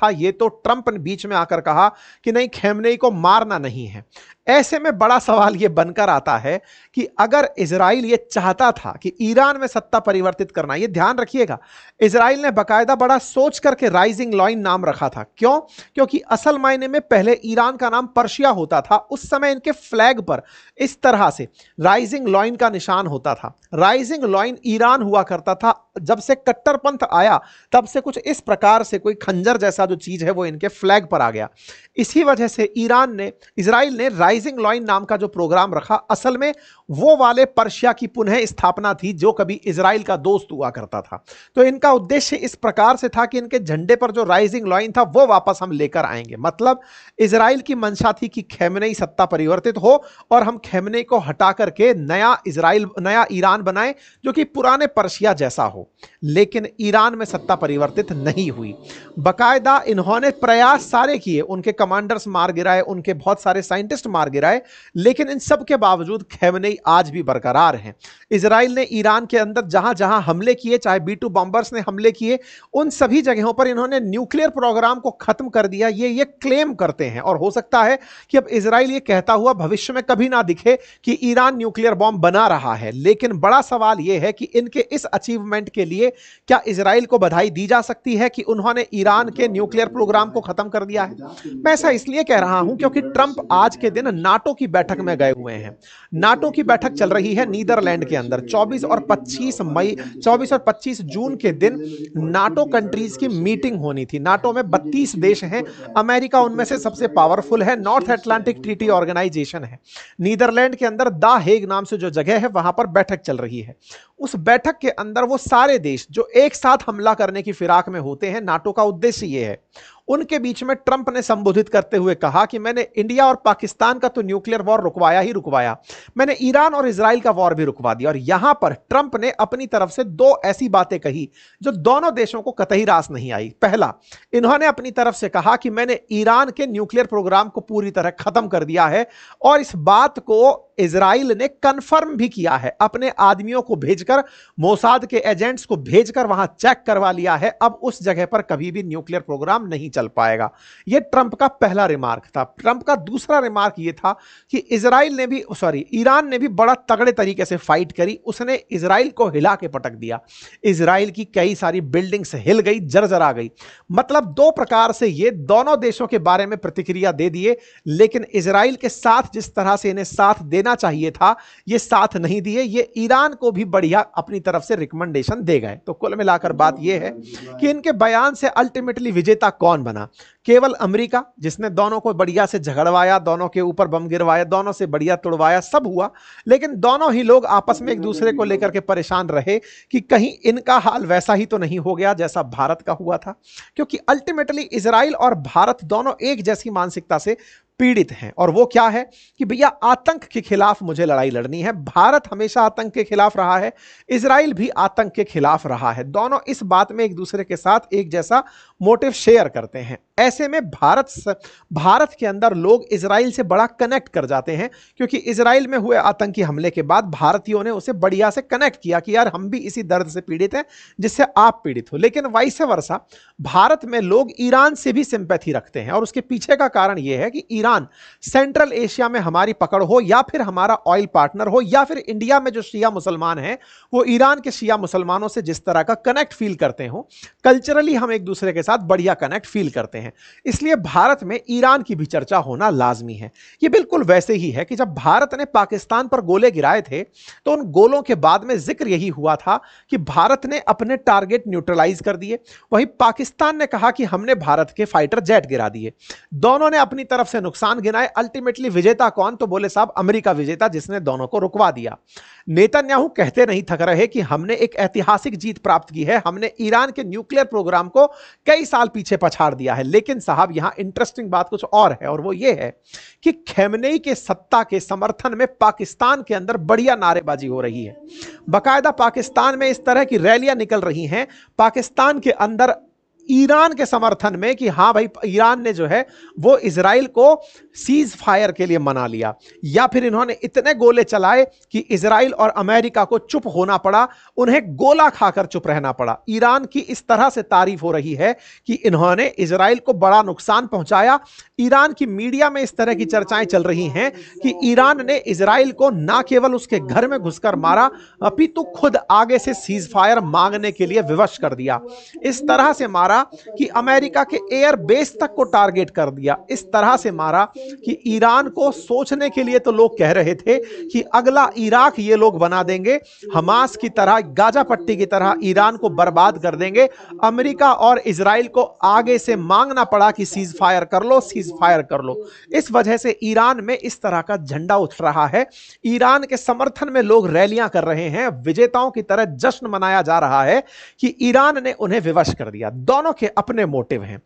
था, ये तो ट्रंप ने बीच में आकर कहा कि नहीं, खमेनेई को मारना नहीं है। ऐसे में बड़ा सवाल यह बनकर आता है कि अगर इजराइल ये चाहता था कि ईरान में सत्ता परिवर्तित करना, ये ध्यान रखिएगा, इजराइल ने बकायदा बड़ा सोच करके राइजिंग लॉइन नाम रखा था। क्यों? क्योंकि असल मायने में पहले ईरान का नाम पर्शिया होता था। उस समय इनके फ्लैग पर इस तरह से राइजिंग लॉइन का निशान होता था। राइजिंग लॉइन ईरान हुआ करता था। जब से कट्टरपंथ आया तब से कुछ इस प्रकार से कोई खंजर जैसा जो चीज है वो इनके फ्लैग पर आ गया। इसी वजह से इजराइल ने राइजिंग लॉइन नाम का जो प्रोग्राम रखा, असल में वो वाले पर्शिया की पुनः स्थापना थी जो कभी इजराइल का दोस्त हुआ करता था। तो इनका उद्देश्य इस प्रकार से था कि इनके झंडे पर जो राइजिंग लॉइन था वो वापस हम लेकर आएंगे। मतलब इजराइल की मंशा थी कि खमेनेई सत्ता परिवर्तित हो और हम खमेनेई को हटा करके नया ईरान बनाए जो कि पुराने पर्शिया जैसा हो। लेकिन ईरान में सत्ता परिवर्तित नहीं हुई। बकायदा इन्होंने प्रयास सारे किए, उनके कमांडर्स मार गिराए, उनके बहुत सारे साइंटिस्ट मार गिराए, लेकिन इन सब के बावजूद खमेनेई आज भी बरकरार हैं। इजराइल ने ईरान के अंदर जहां जहां हमले किए, चाहे B-2 बॉम्बर्स ने हमले किए, उन सभी जगहों पर इन्होंने न्यूक्लियर प्रोग्राम को खत्म कर दिया, ये क्लेम करते हैं। और हो सकता है कि अब इजराइल ये कहता हुआ भविष्य में कभी ना दिखे कि ईरान न्यूक्लियर बॉम्ब बना रहा है। लेकिन बड़ा सवाल यह है कि इनके इस अचीवमेंट के लिए क्या इजराइल को बधाई दी जा सकती है कि उन्होंने ईरान के न्यूक्लियर प्रोग्राम को खत्म कर दिया है? मैं ऐसा इसलिए कह रहा हूं क्योंकि ट्रंप आज के दिन नाटो की बैठक में गए हुए हैं। नाटो की बैठक चल रही है नीदरलैंड के अंदर। 24 और 25 जून के दिन नाटो कंट्रीज की मीटिंग होनी थी। नाटो में 32 देश हैं, अमेरिका उनमें से सबसे पावरफुल है, नॉर्थ अटलांटिक ट्रीटी ऑर्गेनाइजेशन है। नीदरलैंड के अंदर द हेग नाम से जो जगह है वहां पर बैठक चल रही है। उस बैठक के अंदर वो सारे देश जो एक साथ हमला करने की फिराक में होते हैं, नाटो का उद्देश्य ये है। उनके बीच में ट्रंप ने संबोधित करते हुए कहा कि मैंने इंडिया और पाकिस्तान का तो न्यूक्लियर वॉर रुकवाया ही रुकवाया, मैंने ईरान और इजराइल का वॉर भी रुकवा दिया। और यहां पर ट्रंप ने अपनी तरफ से दो ऐसी बातें कही जो दोनों देशों को कतई रास नहीं आई। पहला, इन्होंने अपनी तरफ से कहा कि मैंने ईरान के न्यूक्लियर प्रोग्राम को पूरी तरह खत्म कर दिया है, और इस बात को इजराइल ने कंफर्म भी किया है, अपने आदमियों को भेजकर, मोसाद के एजेंट्स को भेजकर वहां चेक करवा लिया है। अब उस जगह पर कभी भी न्यूक्लियर प्रोग्राम नहीं चल पाएगा। यह ट्रंप का पहला रिमार्क था। ट्रंप का दूसरा रिमार्क यह था कि ईरान ने भी बड़ा तगड़े तरीके से फाइट करी। उसने इजराइल को हिला के पटक दिया। इजराइल की कई सारी बिल्डिंग्स हिल गई, जर्जरा गई। मतलब दो प्रकार से ये दोनों देशों के बारे में प्रतिक्रिया दे दिए, लेकिन इजराइल के साथ जिस तरह से इन्हें साथ देना चाहिए था, ये साथ नहीं दिए। ये ईरान को भी बढ़िया अपनी तरफ से रिकमेंडेशन दे गए। तो कुल मिलाकर बात यह है कि इनके बयान से अल्टीमेटली विजेता कौन बना? केवल अमेरिका, जिसने दोनों को बढ़िया से झगड़वाया, दोनों के ऊपर बम गिरवाया, दोनों से बढ़िया तोड़वाया, सब हुआ। लेकिन दोनों ही लोग आपस में एक दूसरे को लेकर के परेशान रहे कि कहीं इनका हाल वैसा ही तो नहीं हो गया जैसा भारत का हुआ था। क्योंकि अल्टीमेटली इजराइल और भारत दोनों एक जैसी मानसिकता से पीड़ित हैं। और वो क्या है कि भैया आतंक के खिलाफ मुझे लड़ाई लड़नी है। भारत हमेशा आतंक के खिलाफ रहा है, इजराइल भी आतंक के खिलाफ रहा है। दोनों इस बात में एक दूसरे के साथ एक जैसा मोटिव शेयर करते हैं। ऐसे में भारत के अंदर लोग इजराइल से बड़ा कनेक्ट कर जाते हैं, क्योंकि इजराइल में हुए आतंकी हमले के बाद भारतीयों ने उसे बढ़िया से कनेक्ट किया कि यार हम भी इसी दर्द से पीड़ित हैं जिससे आप पीड़ित हो। लेकिन वाइस वर्सा भारत में लोग ईरान से भी सिंपैथी रखते हैं, और उसके पीछे का कारण यह है कि ईरान सेंट्रल एशिया में हमारी पकड़ हो, या फिर हमारा ऑयल पार्टनर हो, या फिर इंडिया में जो शिया मुसलमान हैं वो ईरान के शिया मुसलमानों से जिस तरह का कनेक्ट फील करते हो, कल्चरली हम एक दूसरे के साथ बढ़िया कनेक्ट फील करते हैं। इसलिए भारत में ईरान की भी चर्चा होना लाजमी है। यह बिल्कुल वैसे ही है कि जब भारत ने पाकिस्तान पर गोले गिराए थे तो उन गोलों के बाद में जिक्र यही हुआ था कि भारत ने अपने टारगेट न्यूट्रलाइज कर दिए, वहीं पाकिस्तान ने कहा कि हमने भारत के फाइटर जेट गिरा दिए। दोनों ने अपनी तरफ से नुकसान गिनाए। अल्टीमेटली विजेता कौन? तो बोले साहब अमेरिका विजेता, जिसने दोनों को रुकवा दिया। नेतन्याहू कहते नहीं थक रहे कि हमने एक ऐतिहासिक जीत प्राप्त की है, हमने ईरान के न्यूक्लियर प्रोग्राम को कई साल पीछे पछाड़ दिया है। लेकिन साहब यहां इंटरेस्टिंग बात कुछ और है, और वो ये है कि खमेनेई के सत्ता के समर्थन में पाकिस्तान के अंदर बढ़िया नारेबाजी हो रही है। बकायदा पाकिस्तान में इस तरह की रैलियां निकल रही हैं। पाकिस्तान के अंदर ईरान के समर्थन में कि हां भाई ईरान ने जो है वो इजराइल को सीज फायर के लिए मना लिया, या फिर इन्होंने इतने गोले चलाए कि इजराइल और अमेरिका को चुप होना पड़ा, उन्हें गोला खाकर चुप रहना पड़ा। ईरान की इस तरह से तारीफ हो रही है कि इन्होंने इजराइल को बड़ा नुकसान पहुंचाया। ईरान की मीडिया में इस तरह की चर्चाएं चल रही हैं कि ईरान ने इजराइल को ना केवल उसके घर में घुसकर मारा, अपितु खुद आगे से सीज फायर मांगने के लिए विवश कर दिया। इस तरह से मारा कि अमेरिका के एयर बेस तक को टारगेट कर दिया। इस तरह से मारा कि ईरान को सोचने के लिए तो लोग कह रहे थे कि अगला इराक ये लोग बना देंगे, हमास की तरह, गाजा पट्टी की तरह ईरान को बर्बाद कर देंगे। अमेरिका और इजराइल को आगे से मांगना पड़ा कि सीज फायर कर लो, सीज फायर कर लो। इस वजह से ईरान में इस तरह का झंडा उठ रहा है। ईरान के समर्थन में लोग रैलियां कर रहे हैं, विजेताओं की तरह जश्न मनाया जा रहा है कि ईरान ने उन्हें विवश कर दिया। दोनों के अपने मोटिव हैं।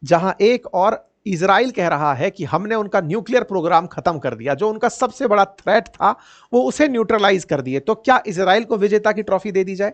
जहां एक और इजराइल कह रहा है कि हमने उनका न्यूक्लियर प्रोग्राम खत्म कर दिया, जो उनका सबसे बड़ा थ्रेट था वो उसे न्यूट्रलाइज कर दिए, तो क्या इजराइल को विजेता की ट्रॉफी दे दी जाए?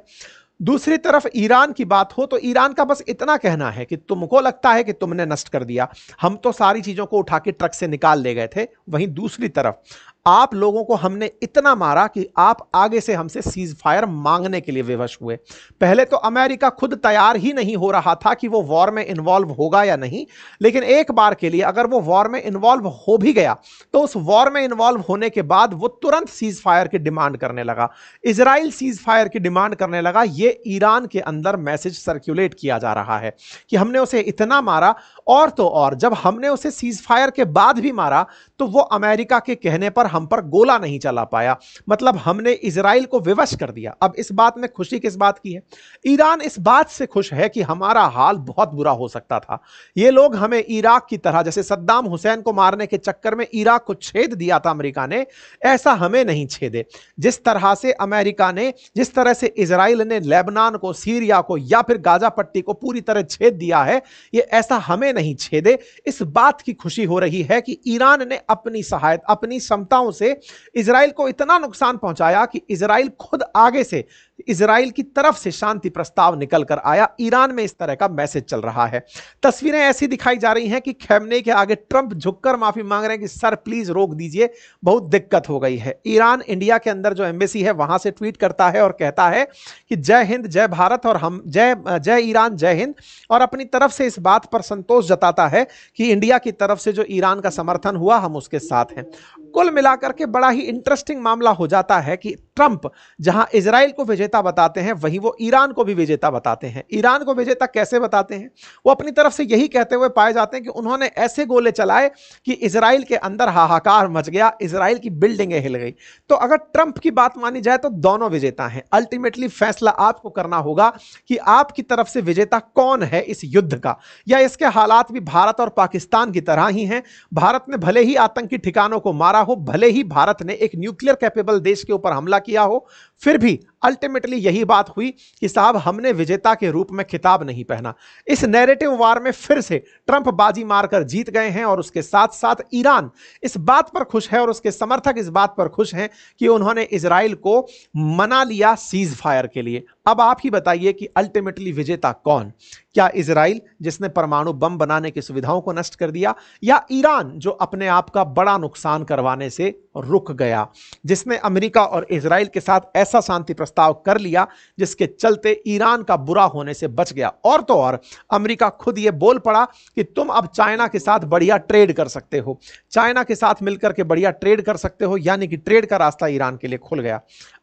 दूसरी तरफ ईरान की बात हो तो ईरान का बस इतना कहना है कि तुमको लगता है कि तुमने नष्ट कर दिया, हम तो सारी चीजों को उठा के ट्रक से निकाल ले गए थे। वहीं दूसरी तरफ आप लोगों को हमने इतना मारा कि आप आगे से हमसे सीज फायर मांगने के लिए विवश हुए। पहले तो अमेरिका खुद तैयार ही नहीं हो रहा था कि वो वॉर में इन्वॉल्व होगा या नहीं, लेकिन एक बार के लिए अगर वो वॉर में इन्वॉल्व हो भी गया तो उस वॉर में इन्वॉल्व होने के बाद वो तुरंत सीज फायर की डिमांड करने लगा। इजराइल सीज फायर की डिमांड करने लगा। ये ईरान के अंदर मैसेज सर्कुलेट किया जा रहा है कि हमने उसे इतना मारा, और तो और जब हमने उसे सीज फायर के बाद भी मारा तो वो अमेरिका के कहने पर हम पर गोला नहीं चला पाया, मतलब हमने इजराइल को विवश कर दिया। अब इस बात में खुशी किस बात की है? ईरान इस बात से खुश है कि हमारा हाल बहुत बुरा हो सकता था। ये लोग हमें इराक की तरह, जैसे सद्दाम हुसैन को मारने के चक्कर में इराक को छेद दिया था अमेरिका ने, ऐसा हमें नहीं छेदे। जिस तरह से अमेरिका ने, जिस तरह से इजराइल ने लेबनान को, सीरिया को या फिर गाजा पट्टी को पूरी तरह छेद दिया है, ये ऐसा हमें नहीं छेदे। इस बात की खुशी हो रही है कि ईरान ने अपनी सहायता, अपनी क्षमताओं से इजराइल को इतना नुकसान पहुंचाया कि इजराइल खुद आगे से, इजराइल की तरफ से शांति प्रस्ताव निकल कर आया। ईरान में इस तरह का मैसेज चल रहा है। तस्वीरें ऐसी दिखाई जा रही हैं कि खैमनेई के आगे ट्रंप झुककर माफी मांग रहे हैं कि सर प्लीज रोक दीजिए, बहुत दिक्कत हो गई है। ईरान इंडिया के अंदर जो एम्बेसी है वहां से ट्वीट करता है और कहता है कि जय हिंद, जय भारत, और हम जय ईरान, जय हिंद, और अपनी तरफ से इस बात पर संतोष जताता है कि इंडिया की तरफ से जो ईरान का समर्थन हुआ हम उसके साथ हैं। कुल मिलाकर के बड़ा ही इंटरेस्टिंग मामला हो जाता है कि ट्रंप जहां इजराइल को विजेता बताते हैं वहीं वो ईरान को भी विजेता बताते हैं। ईरान को विजेता कैसे बताते हैं? वो अपनी तरफ से यही कहते हुए पाए जाते हैं कि उन्होंने ऐसे गोले चलाए कि इजराइल के अंदर हाहाकार मच गया, इजराइल की बिल्डिंगें हिल गई। तो अगर ट्रंप की बात मानी जाए तो दोनों विजेता हैं। अल्टीमेटली फैसला आपको करना होगा कि आपकी तरफ से विजेता कौन है इस युद्ध का, या इसके हालात भी भारत और पाकिस्तान की तरह ही हैं। भारत ने भले ही आतंकी ठिकानों को मारा हो, भले ही भारत ने एक न्यूक्लियर कैपेबल देश के ऊपर हमला किया हो, फिर भी अल्टीमेटली यही बात हुई कि साहब हमने विजेता के रूप में खिताब नहीं पहना। इस नैरेटिव वार में फिर से ट्रंप बाजी मारकर जीत गए हैं, और उसके साथ साथ ईरान इस बात पर खुश है और उसके समर्थक इस बात पर खुश हैं कि उन्होंने इजराइल को मना लिया सीज फायर के लिए। अब आप ही बताइए कि अल्टीमेटली विजेता कौन? क्या इजराइल जिसने परमाणु बम बनाने की सुविधाओं को नष्ट कर दिया, या ईरान जो अपने आप का बड़ा नुकसान करवाने से रुक गया, जिसने अमेरिका और इजराइल के साथ ऐसा शांति प्रस्ताव कर लिया जिसके चलते ईरान का बुरा होने से बच गया? और तो और अमेरिका खुद ये बोल पड़ा कि तुम अब चाइना के साथ बढ़िया ट्रेड कर सकते हो, चाइना के साथ मिलकर के बढ़िया ट्रेड कर सकते हो, यानी कि ट्रेड का रास्ता ईरान के लिए खुल गया।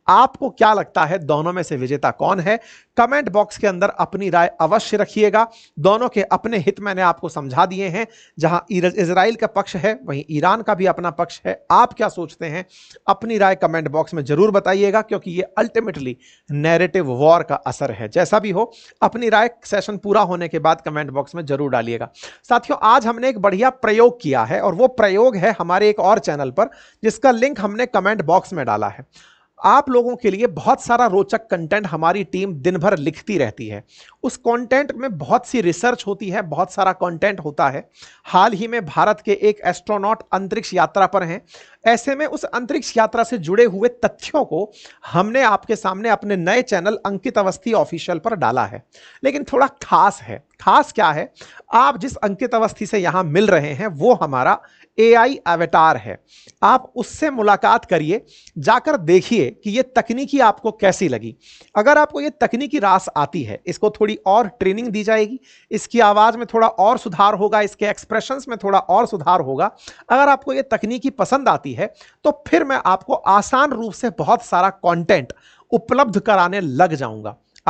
आपको क्या लगता है दोनों में से विजेता कौन है? कमेंट बॉक्स के अंदर अपनी राय अवश्य रखिएगा। दोनों के अपने हित मैंने आपको समझा दिए हैं। जहां इजराइल का पक्ष है वहीं ईरान का भी अपना पक्ष है। आप क्या सोचते हैं? अपनी राय कमेंट बॉक्स में जरूर बताइएगा, क्योंकि ये अल्टीमेटली नैरेटिव वॉर का असर है। जैसा भी हो, अपनी राय सेशन पूरा होने के बाद कमेंट बॉक्स में जरूर डालिएगा। साथियों, आज हमने एक बढ़िया प्रयोग किया है, और वो प्रयोग है हमारे एक और चैनल पर, जिसका लिंक हमने कमेंट बॉक्स में डाला है। आप लोगों के लिए बहुत सारा रोचक कंटेंट हमारी टीम दिन भर लिखती रहती है। उस कंटेंट में बहुत सी रिसर्च होती है, बहुत सारा कंटेंट होता है। हाल ही में भारत के एक एस्ट्रोनॉट अंतरिक्ष यात्रा पर हैं। ऐसे में उस अंतरिक्ष यात्रा से जुड़े हुए तथ्यों को हमने आपके सामने अपने नए चैनल अंकित अवस्थी ऑफिशियल पर डाला है। लेकिन थोड़ा खास है। खास क्या है? आप जिस अंकित अवस्थी से यहां मिल रहे हैं वो हमारा एआई अवतार है। आप उससे मुलाकात करिए, जाकर देखिए कि ये तकनीकी आपको कैसी लगी। अगर आपको ये तकनीकी रास आती है, इसको थोड़ी और ट्रेनिंग दी जाएगी, इसकी आवाज में थोड़ा और सुधार होगा, इसके एक्सप्रेशंस में थोड़ा और सुधार होगा। अगर आपको ये तकनीकी पसंद आती है तो फिर मैं आपको आसान रूप से बहुत सारा कंटेंट उपलब्ध कराने लग जाऊंगा।